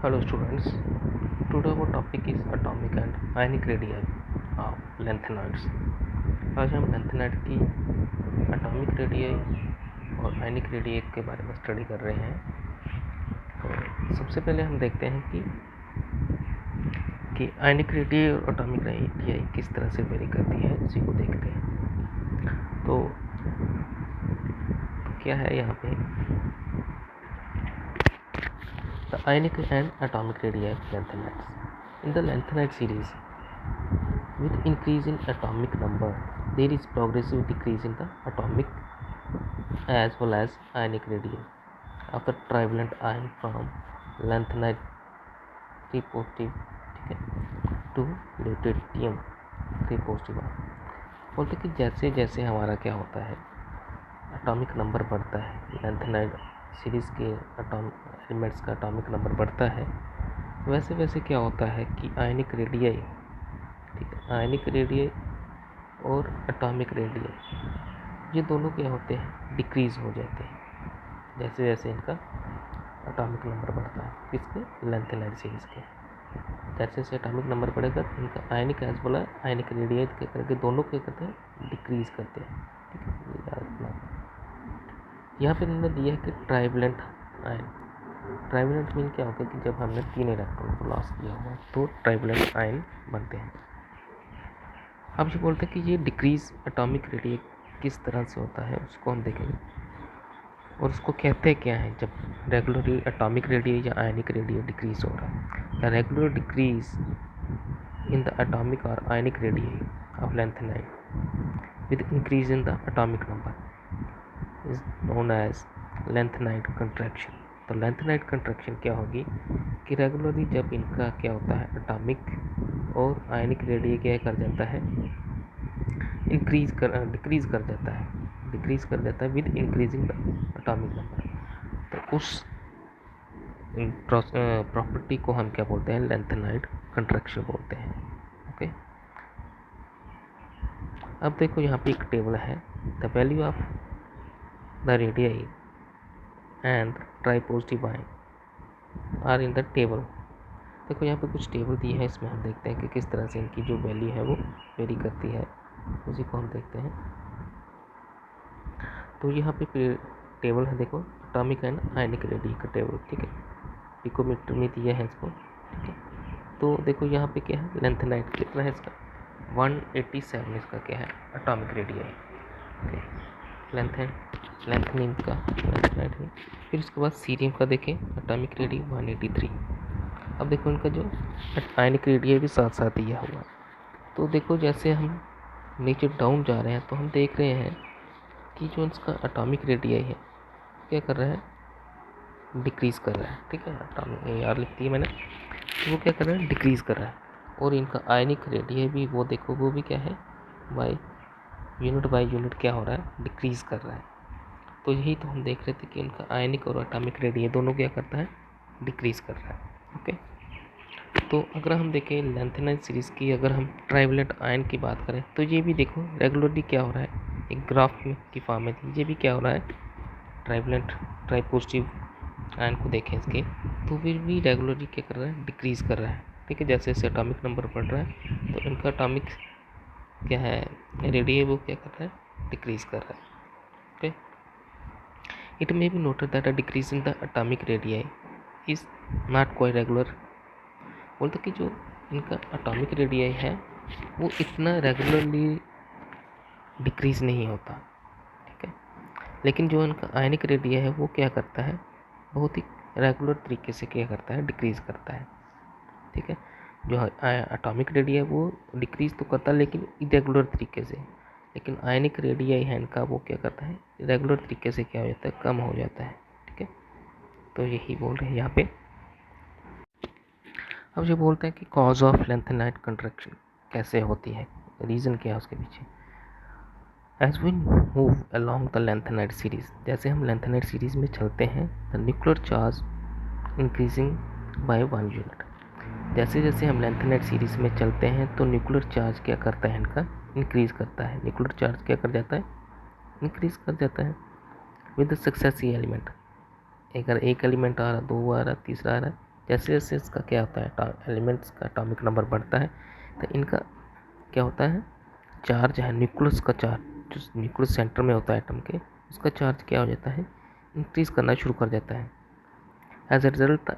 Hello students, today our topic is atomic and ionic radii of lanthanoids. आज हम lanthanide की atomic radii और ionic radii के बारे में स्टडी कर रहे हैं। तो सबसे पहले हम देखते हैं कि आयनिक रेडियाई और एटॉमिक रेडियाई किस तरह से वेरी करती है, इसी को देखते हैं। तो क्या है यहाँ पे the ionic and atomic radii of lanthanides. In the lanthanide series, with increase in atomic number, there is progressive decrease in the atomic as well as ionic radii of the trivalent ion from lanthanide 3 positive to lutetium 3 positive ion. बोलते कि जैसे जैसे हमारा क्या होता है, atomic number बढ़ता है, लैंथेनाइड सीरीज़ के एलिमेंट्स का एटॉमिक नंबर बढ़ता है, वैसे वैसे क्या होता है कि आयनिक रेडियाई, ठीक है, आयनिक रेडियाई और एटॉमिक रेडियाई ये दोनों क्या होते हैं, डिक्रीज़ हो जाते हैं जैसे जैसे इनका एटॉमिक नंबर बढ़ता है। किसके? लैंथेनाइड सीरीज़ के। जैसे जैसे एटॉमिक नंबर बढ़ेगा तो इनका आयनिक एज बोला आयनिक रेडियाई क्या करके दोनों क्या करते हैं, डिक्रीज़ करते हैं। ठीक है, ये याद रखना। यहाँ पे इन्होंने दिया है कि ट्राइवेलेंट आयन। ट्राइवेलेंट मीन क्या होगा कि जब हमने 3 इलेक्ट्रॉन को लॉस किया हुआ तो ट्राइवेलेंट आयन बनते हैं। अब ये बोलते हैं कि ये डिक्रीज एटॉमिक रेडियस किस तरह से होता है उसको हम देखेंगे, और उसको कहते क्या है जब रेगुलरली एटॉमिक रेडियस या आयनिक रेडियस डिक्रीज हो रहा है। The regular decrease in the atomic और ionic radius of lanthanide with increase in the atomic number is known as lanthanide contraction. तो लैंथेनाइड कंट्रैक्शन क्या होगी कि रेगुलरली जब इनका क्या होता है, एटॉमिक और आयनिक रेडियस क्या कर जाता है, डिक्रीज कर जाता है with increasing the atomic number. तो उस प्रॉपर्टी को हम क्या बोलते हैं, लैंथेनाइड कंट्रैक्शन बोलते हैं। ओके, अब देखो यहाँ पे एक टेबल है, the value of the radii and tripositive ion are in the table. देखो यहाँ पे कुछ टेबल दी है, इसमें हम देखते हैं कि किस तरह से इनकी जो वैल्यू है वो वेरी करती है, उसी को हम देखते हैं। तो यहाँ पे टेबल है, देखो एटॉमिक एंड आयनिक रेडियस का टेबल। ठीक है, पिकोमीटर में दिया है इसको। ठीक है, तो देखो यहाँ पे क्या है, लैंथेनाइड कितना है इसका 187 इसका क्या है, एटॉमिक रेडियस। ओके, लैंथेनियम का लैंथेनाइड है। फिर उसके बाद सीरियम का देखें, एटॉमिक रेडियस 183। अब देखो इनका जो आयनिक रेडियस भी साथ साथ दिया हुआ है। तो देखो जैसे हम नीचे डाउन जा रहे हैं तो हम देख रहे हैं कि जो इसका एटॉमिक रेडियस है क्या कर रहा है, डिक्रीज़ कर रहा है। ठीक है, एटॉमिक यार लिखती है मैंने, तो वो क्या कर रहा है, डिक्रीज़ कर रहा है। और इनका आयनिक रेडियस भी वो देखो, वो भी क्या है, बाय यूनिट क्या हो रहा है, डिक्रीज़ कर रहा है। तो यही तो हम देख रहे थे कि इनका आयनिक और एटॉमिक रेडियस दोनों क्या करता है, डिक्रीज़ कर रहा है। ओके, तो अगर हम देखें लैंथेनाइड सीरीज़ की, अगर हम ट्राइवेलेंट आयन की बात करें तो ये भी देखो रेगुलरली क्या हो रहा है, एक ग्राफ में की फॉर्म में थी, ये भी क्या हो रहा है, ट्राइवेलेंट ट्राइपॉजिटिव आयन को देखें इसके, तो फिर भी रेगुलरली क्या कर रहा है, डिक्रीज़ कर रहा है। ठीक है, जैसे जैसे एटॉमिक नंबर बढ़ रहा है तो इनका एटॉमिक क्या है, रेडियस वो क्या कर रहा है, डिक्रीज़ कर रहा है। Okay, it may be noted that a decrease in the atomic radius is not quite regular. बोलते कि जो इनका एटॉमिक रेडियस है वो इतना रेगुलरली डिक्रीज़ नहीं होता। ठीक है, लेकिन जो इनका आयनिक रेडियस है वो क्या करता है, बहुत ही रेगुलर तरीके से क्या करता है, डिक्रीज़ करता है। ठीक है, जो एटॉमिक रेडियस है वो डिक्रीज़ तो करता है लेकिन इरेगुलर तरीके से, लेकिन आयनिक रेडियस है इनका वो क्या करता है, रेगुलर तरीके से क्या हो जाता है, कम हो जाता है। ठीक है, तो यही बोल रहे हैं यहाँ पे। अब ये बोलते हैं कि कॉज ऑफ लैंथेनाइड कंट्रैक्शन कैसे होती है, रीज़न क्या है उसके पीछे। As we move along the lanthanide series, जैसे हम लैंथेनाइड सीरीज में चलते हैं, the nuclear charge increasing by 1 unit. जैसे जैसे हम लैंथेनाइड सीरीज में चलते हैं तो न्यूक्लियर चार्ज क्या करता है, इनका इंक्रीज करता है। न्यूक्लियर चार्ज क्या कर जाता है, इंक्रीज कर जाता है विद द सक्सेसिव एलिमेंट। अगर एक एलिमेंट आ रहा, दो आ रहा, तीसरा आ रहा, जैसे जैसे इसका क्या होता है, एलिमेंट्स का एटॉमिक नंबर बढ़ता है तो इनका क्या होता है, चार्ज है, न्यूक्लियस का चार्ज, जो न्यूक्लियस सेंटर में होता है एटम के, उसका चार्ज क्या हो जाता है, इंक्रीज करना शुरू कर जाता है. As a result the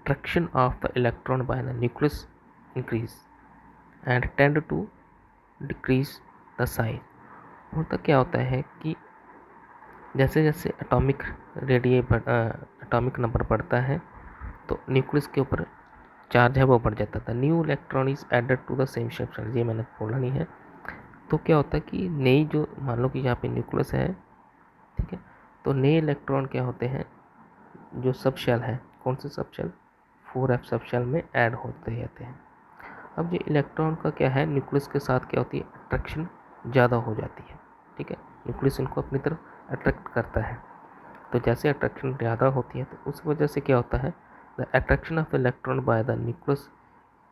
attraction of the electron by the nucleus increase and tend to decrease the size. होता क्या होता है कि जैसे जैसे एटॉमिक नंबर बढ़ता है तो न्यूक्लियस के ऊपर चार्ज है वो बढ़ जाता था. New electron is added to the same shape, ये मैंने बोला नहीं है. तो क्या होता है कि नई जो, मान लो कि यहाँ पे न्यूक्लियस है, ठीक है, तो नए इलेक्ट्रॉन क्या होते हैं, जो सब शेल है, कौन से सब शेल, 4f सब शेल में ऐड होते रहते हैं. अब ये इलेक्ट्रॉन का क्या है, न्यूक्लियस के साथ क्या होती है, अट्रैक्शन ज़्यादा हो जाती है. ठीक है, न्यूक्लियस इनको अपनी तरफ अट्रैक्ट करता है. तो जैसे अट्रैक्शन ज़्यादा होती है तो उस वजह से क्या होता है, the attraction of electron by the nucleus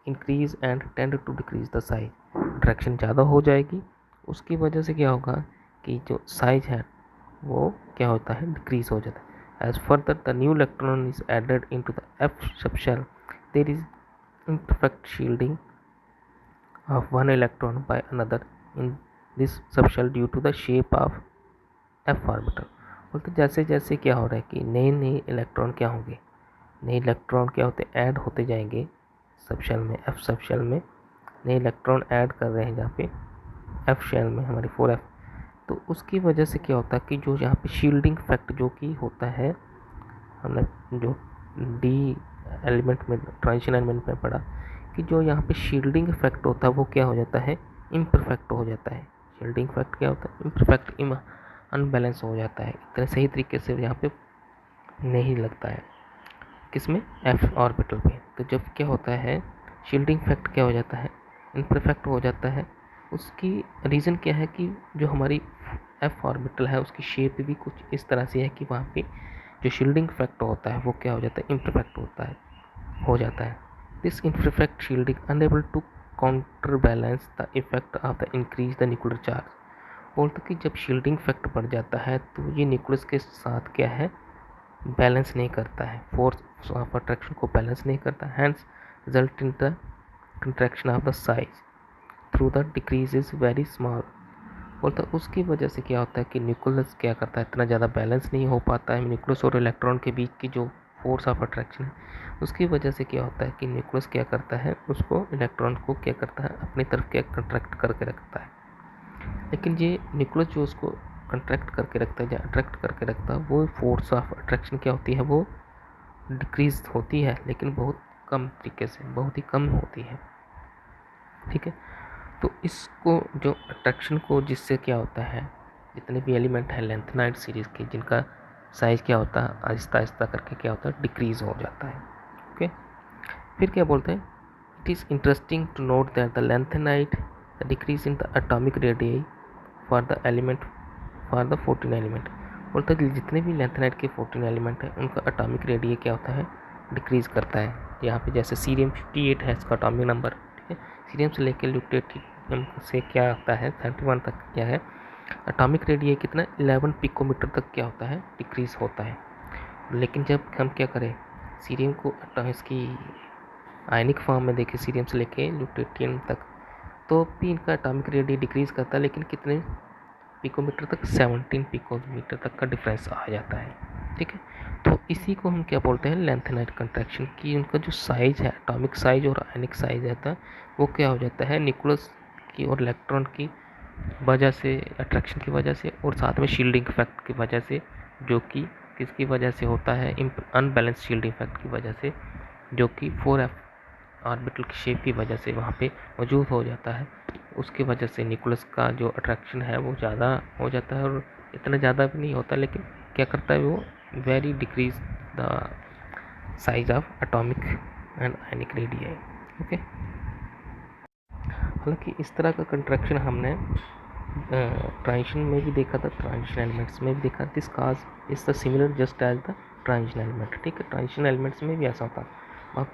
increase and tend to decrease the size. Attraction ज़्यादा हो जाएगी, उसकी वजह से क्या होगा कि जो साइज है वो क्या होता है, डिक्रीज हो जाता है. As further the new electron is added into the f subshell, there is imperfect shielding of one electron by another in this subshell due to the shape of f orbital. बोलते जैसे जैसे क्या हो रहा है कि नए नए इलेक्ट्रॉन क्या होंगे, नए इलेक्ट्रॉन क्या होते ऐड होते जाएंगे सबशेल में, एफ सबशेल में नए इलेक्ट्रॉन ऐड कर रहे हैं जहाँ पे एफ शेल में हमारी 4f. तो उसकी वजह से क्या होता है कि जो यहाँ पे शील्डिंग इफेक्ट जो कि होता है, हमने जो डी एलिमेंट में, ट्रांजिशन एलिमेंट में पढ़ा कि जो यहाँ पे शील्डिंग इफेक्ट होता है वो क्या हो जाता है, इम्परफेक्ट हो जाता है. शील्डिंग इफेक्ट क्या होता है, इम्परफेक्ट, अनबैलेंस हो जाता है, इतने सही तरीके से यहाँ पे नहीं लगता है, किसमें, एफ ऑर्बिटल पे. तो जब क्या होता है, शील्डिंग इफेक्ट क्या हो जाता है, इम्परफेक्ट हो जाता है. उसकी रीज़न क्या है कि जो हमारी एफ ऑर्बिटल है उसकी शेप भी कुछ इस तरह से है कि वहाँ पे जो शील्डिंग इफेक्ट होता है वो क्या हो जाता है, इम्परफेक्ट हो जाता है. This imperfect shielding unable to counter balance the effect of the increase the nuclear charge. बोलते कि जब शील्डिंग इफेक्ट बढ़ जाता है तो ये न्यूक्लियस के साथ क्या है, बैलेंस नहीं करता है, फोर्स ऑफ अट्रैक्शन को बैलेंस नहीं करता. Hence result in the contraction of the size through the decrease is very small. बोलता उसकी वजह से क्या होता है कि न्यूक्लियस क्या करता है, इतना ज़्यादा बैलेंस नहीं हो पाता है न्यूक्लियस और इलेक्ट्रॉन के बीच की जो फोर्स ऑफ अट्रैक्शन है, उसकी वजह से क्या होता है कि न्यूक्लियस क्या करता है, उसको इलेक्ट्रॉन को क्या करता है, अपनी तरफ क्या कंट्रैक्ट करके रखता है. लेकिन ये न्यूक्लियस जो उसको कंट्रैक्ट करके रखता है या अट्रैक्ट करके रखता है, वो फोर्स ऑफ अट्रैक्शन क्या होती है, वो डिक्रीज होती है, लेकिन बहुत कम तरीके से, बहुत ही कम होती है. ठीक है, तो इसको जो अट्रैक्शन को, जिससे क्या होता है, जितने भी एलिमेंट हैं लेंथेनाइड सीरीज़ के, जिनका साइज़ क्या होता है, आहिस्ता आहिस्ता करके क्या होता है, डिक्रीज़ हो जाता है. ओके, फिर क्या बोलते हैं, it is interesting to note that the lanthanide the decrease in the atomic radius for the element for the 14 element. बोलते हैं जितने भी लेंथेनाइड के 14 एलिमेंट हैं उनका एटॉमिक रेडियस क्या होता है, डिक्रीज़ करता है. यहाँ पे जैसे सीरियम 58 है इसका एटॉमिक नंबर, ठीक है, सीरियम से लेकर ल्यूटेटियम से क्या आता है 31 तक क्या है, एटॉमिक रेडियस कितना 11 पिकोमीटर तक क्या होता है, डिक्रीज़ होता है. लेकिन जब हम क्या करें, सीरियम को इसकी आयनिक फॉर्म में देखें, सीरियम से लेके ल्यूटेटियम तक, तो भी इनका एटॉमिक रेडियस डिक्रीज़ करता है, लेकिन कितने पिकोमीटर तक, 17 पिकोमीटर तक का डिफरेंस आ जाता है. ठीक है, तो इसी को हम क्या बोलते हैं, लेंथेनाइड कंट्रैक्शन की. उनका जो साइज़ है, एटॉमिक साइज और आयनिक साइज रहता है, वो क्या हो जाता है, न्यूक्लियस की और इलेक्ट्रॉन की वजह से, अट्रैक्शन की वजह से, और साथ में शील्डिंग इफेक्ट की वजह से, जो कि किसकी वजह से होता है, अनबैलेंस शील्डिंग इफेक्ट की वजह से, जो कि 4f ऑर्बिटल की शेप की वजह से वहाँ पे मौजूद हो जाता है. उसकी वजह से न्यूक्लियस का जो अट्रैक्शन है वो ज़्यादा हो जाता है, और इतना ज़्यादा भी नहीं होता, लेकिन क्या करता है वो, very decrease the size of atomic and ionic radius. Okay, हालांकि इस तरह का कंट्रैक्शन हमने ट्रांजिशन में भी देखा था, ट्रांजिशन एलिमेंट्स में भी देखा. This cause is the similar just as the transition element. ठीक है, ट्रांजिशन एलिमेंट्स में भी ऐसा होता है. अब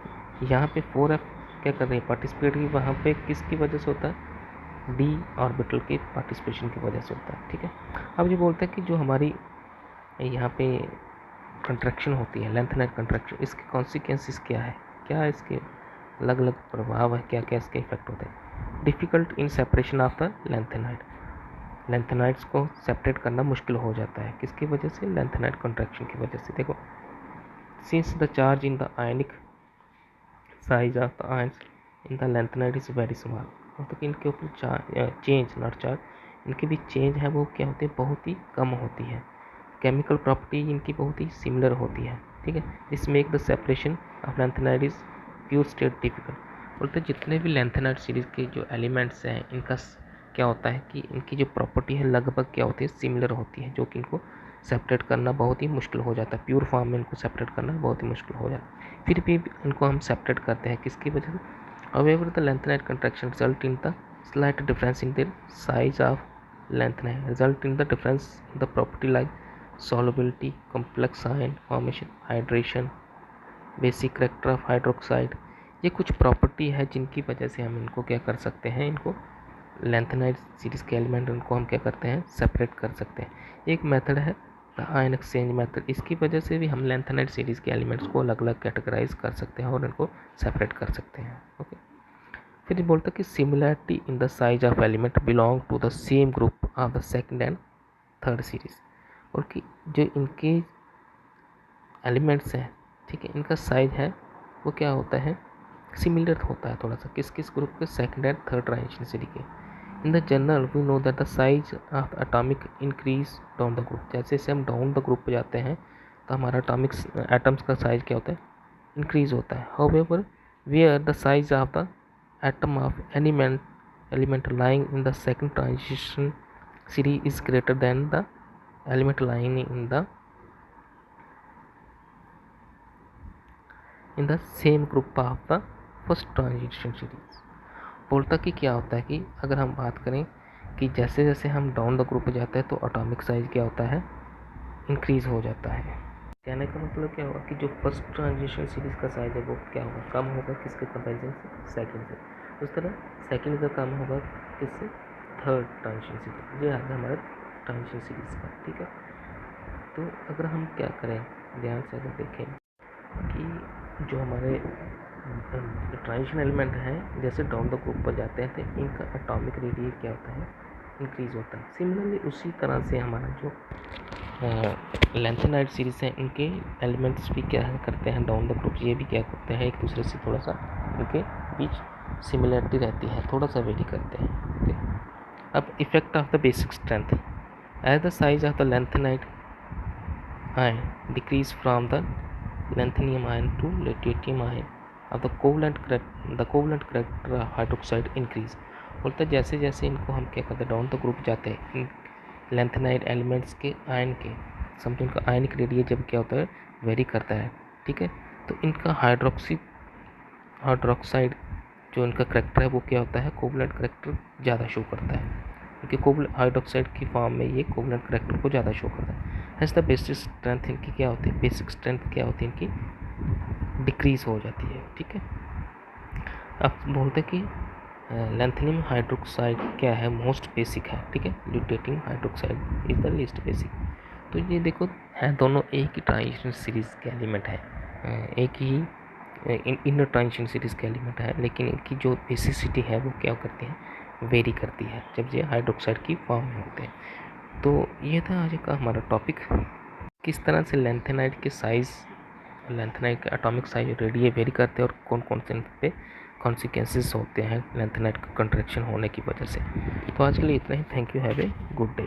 यहाँ पे 4f क्या कर रही है, पार्टिसिपेट की, वहाँ पे किसकी वजह से होता है, डी ऑर्बिटल के पार्टिसिपेशन की वजह से होता है. ठीक है, अब ये बोलते हैं कि जो हमारी यहाँ पे कंट्रैक्शन होती है, लेंथेनाइड कंट्रैक्शन, इसके कॉन्सिक्वेंसेस क्या है. क्या इसके अलग अलग प्रभाव है, क्या क्या इसके इफेक्ट होते हैं। Difficult in separation of the lanthanide, lanthanides को सेपरेट करना मुश्किल हो जाता है, किसकी वजह से, लेंथेनाइड कॉन्ट्रैक्शन की वजह से। देखो, since the charge in the ionic size of the ions in the lanthanide is very small, मतलब इनके ऊपर चेंज नॉट चार्ज, इनकी भी चेंज है वो क्या होती है, बहुत ही कम होती है। केमिकल प्रॉपर्टी इनकी बहुत ही सिमिलर होती है, ठीक है। This make the separation of lanthanide is pure state difficult. बोलते जितने भी लेंथेनाइड सीरीज के जो एलिमेंट्स हैं इनका क्या होता है कि इनकी जो प्रॉपर्टी है लगभग क्या होती है, सिमिलर होती है, जो कि इनको सेपरेट करना बहुत ही मुश्किल हो जाता है। प्योर फॉर्म में इनको सेपरेट करना बहुत ही मुश्किल हो जाता है, फिर भी इनको हम सेपरेट करते हैं, किसकी वजह से। However, the lanthanide contraction result in the slight difference in their size of lanthanide, result in the difference in the property like solubility, complex ion formation, hydration, basic character of hydroxide। ये कुछ property है जिनकी वजह से हम इनको क्या कर सकते हैं, इनको लैंथेनाइड सीरीज के एलिमेंट इनको हम क्या करते हैं, सेपरेट कर सकते हैं। एक मेथड है द आयन एक्सचेंज मेथड, इसकी वजह से भी हम लैंथेनाइड सीरीज के एलिमेंट्स को अलग अलग कैटेगराइज कर सकते हैं और इनको सेपरेट कर सकते हैं। ओके, फिर बोलते हैं कि similarity in the size of element belong to the same group of the second and third series, और कि जो इनके एलिमेंट्स हैं, ठीक है, इनका साइज है वो क्या होता है, सिमिलर होता है थोड़ा सा, किस किस ग्रुप के, second and third transition series के। In the general we know that the size of atomic increase down the group, जैसे जैसे हम डाउन द ग्रुप पे जाते हैं तो हमारा एटॉमिक एटम्स का साइज क्या होता है, इंक्रीज होता है। However where the size of the atom of any element lying in the second transition series is greater than the element lying in the same group of the first transition series। बोलता कि क्या होता है कि अगर हम बात करें कि जैसे जैसे हम डाउन द ग्रुप जाते हैं तो एटॉमिक साइज क्या होता है, इंक्रीज हो जाता है। कहने का मतलब क्या होगा कि जो फर्स्ट ट्रांजिशन सीरीज का साइज है वो क्या होगा, कम होगा किसके कंपैरिजन से, सेकंड से। उस तरह सेकंड का कम होगा किससे, थर्ड ट्रांजिशन सीरीज, ये आता है हमारा ट्रांजिशन सीरीज का, ठीक है। तो अगर हम क्या करें, ध्यान से अगर देखें कि जो हमारे ट्रांजिशन एलिमेंट हैं जैसे डाउन द ग्रुप पर जाते हैं तो इनका एटॉमिक रेडियस क्या होता है, इंक्रीज होता है। सिमिलरली उसी तरह से हमारा जो लैंथेनाइड सीरीज है इनके एलिमेंट्स भी क्या करते हैं, डाउन द ग्रुप ये भी क्या करते हैं, एक दूसरे से थोड़ा सा इनके बीच सिमिलरिटी रहती है, थोड़ा सा वेरी करते हैं। ओके, अब effect of the basic strength, as the size of the lanthanide ion decrease from the lanthanum ion to lutetium ion of the covalent character of hydroxide increase. बोलता है जैसे जैसे इनको हम क्या करते हैं, डाउन द ग्रुप जाते हैं लैंथेनाइड एलिमेंट्स के आयन के, समझो इनका आयनिक रेडियस जब क्या होता है, वेरी करता है, ठीक है, तो इनका हाइड्रोक्साइड जो इनका करेक्टर है वो क्या होता है, कोवलेंट करेक्टर ज़्यादा शो करता है, क्योंकि कोवलेंट हाइड्रोक्साइड की फॉर्म में ये कोवलेंट करेक्टर को ज़्यादा शो करता है। हैज़ द बेसिक स्ट्रेंथ इनकी क्या होती है, बेसिक स्ट्रेंथ क्या होती है इनकी, डिक्रीज हो जाती है, ठीक है। अब बोलते हैं कि लैंथेनियम हाइड्रोक्साइड क्या है, मोस्ट बेसिक है, ठीक है, lutetium hydroxide is the least basic. तो ये देखो है दोनों एक ही ट्रांजिशन सीरीज के एलिमेंट है, एक ही इनर ट्रांजिशन सीरीज के एलिमेंट है, लेकिन इनकी जो बेसिसिटी है वो क्या करती है, वेरी करती है जब ये हाइड्रोक्साइड की फॉर्म में होते हैं। तो ये था आज का हमारा टॉपिक, किस तरह से लैंथेनाइड के साइज़, लैंथेनाइड के एटॉमिक साइज रेडियस वेरी करते हैं और कौन कौन से इन पे कॉन्सिक्वेंसेस होते हैं लैंथेनाइड का कंट्रैक्शन होने की वजह से। तो आज के लिए इतना ही, thank you, have a good day.